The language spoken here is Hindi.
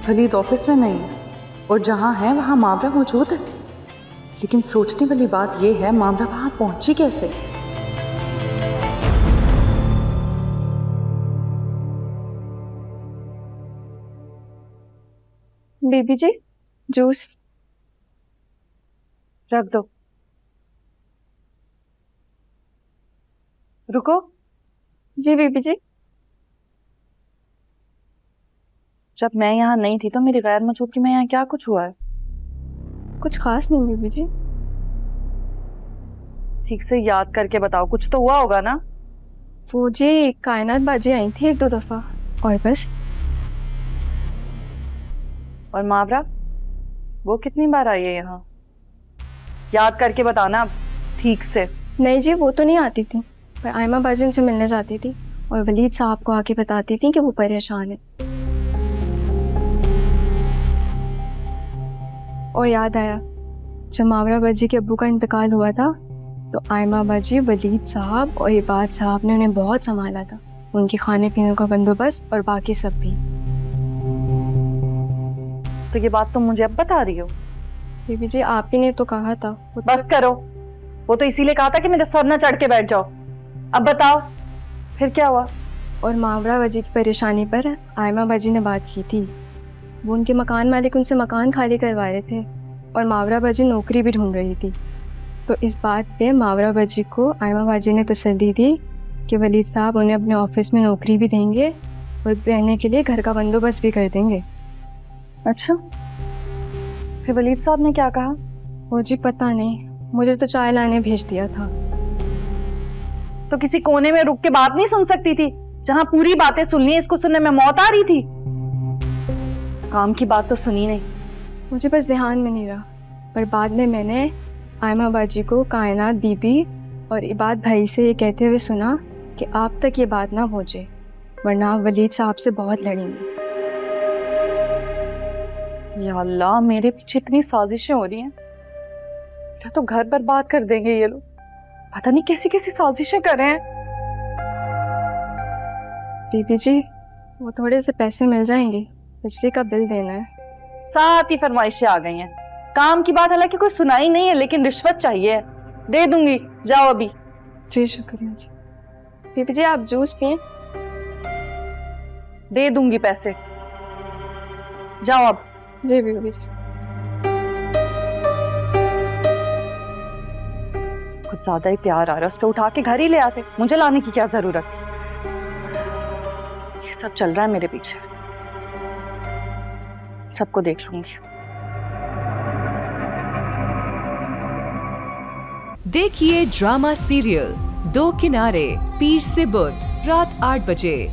वलीद ऑफिस में नहीं है और जहाँ है वहाँ मावरा मौजूद है, लेकिन सोचने वाली बात यह है मावरा वहाँ पहुंची कैसे। बेबी जी जूस रख दो। रुको, जी बेबी जी। जब मैं यहाँ नहीं थी तो मेरी गैर मौजूदगी में यहाँ क्या कुछ हुआ है? कुछ खास नहीं बेबी जी। ठीक से याद करके बताओ, कुछ तो हुआ होगा ना। वो जी कायनात बाजी आई थी 1-2 दफा और बस। और मावरा वो कितनी बार आई है यहाँ? याद करके बताना ठीक से। नहीं जी वो तो नहीं आती थी, पर आयमा बाजी उनसे मिलने जाती थी और वलीद साहब को आके बताती थी कि वो परेशान है। और याद आया, जब मावरा बाजी के अब्बू का इंतकाल हुआ था तो आयमा बाजी, वलीद साहब और इबाद साहब ने उन्हें बहुत संभाला था, उनके खाने पीने का बंदोबस्त और बाकी सब भी। तो ये बात तुम मुझे अब बता रही हो? बेबी जी आप ही ने तो कहा था। बस करो, वो तो इसीलिए कहा था कि मेरे सर न चढ़ के बैठ जाओ। अब बताओ फिर क्या हुआ? और मावरा बाजी की परेशानी पर आयमा बाजी ने बात की थी। वो उनके मकान मालिक उनसे मकान खाली करवा रहे थे और मावरा बाजी नौकरी भी ढूंढ रही थी। तो इस बात पे मावरा बाजी को आयमा बाजी ने तसल्ली दी कि वलीद साहब उन्हें अपने ऑफिस में नौकरी भी देंगे और रहने के लिए घर का बंदोबस्त भी कर देंगे। अच्छा, फिर वलीद साहब ने क्या कहा? वो जी पता नहीं, मुझे तो चाय लाने भेज दिया था। तो किसी कोने में रुक के बात नहीं सुन सकती थी? जहां पूरी बातें सुननी है, इसको सुनने में मौत आ रही थी। काम की बात तो सुनी नहीं। मुझे बस ध्यान में नहीं रहा, पर बाद में मैंने आयमा बाजी को कायनात बीबी और इबाद भाई से ये कहते हुए सुना कि आप तक ये बात ना पहुंचे वरना आप वलीद साहब से बहुत लड़ेंगे। या अल्लाह, मेरे पीछे इतनी साजिशें हो रही हैं। मेरा तो घर बर्बाद कर देंगे ये लोग। पता नहीं कैसी कैसी साजिशें कर रहे हैं। बीबी जी वो थोड़े से पैसे मिल जाएंगे, बिजली का बिल देना है। साथ ही फरमाइशें आ गई हैं। काम की बात हालांकि कोई सुनाई नहीं है, लेकिन रिश्वत चाहिए। दे दूंगी, जाओ अभी। जी शुक्रिया जी। बीबी जी आप जूस पिए। दे दूंगी पैसे, जाओ अब। जी बीबी जी। कुछ ज्यादा ही प्यार आ रहा है, उस पर उठा के घर ही ले आते। मुझे लाने की क्या जरूरत थी? ये सब चल रहा है मेरे पीछे, सबको देख लूंगी। देखिए ड्रामा सीरियल दो किनारे, पीर से बुध रात 8 बजे।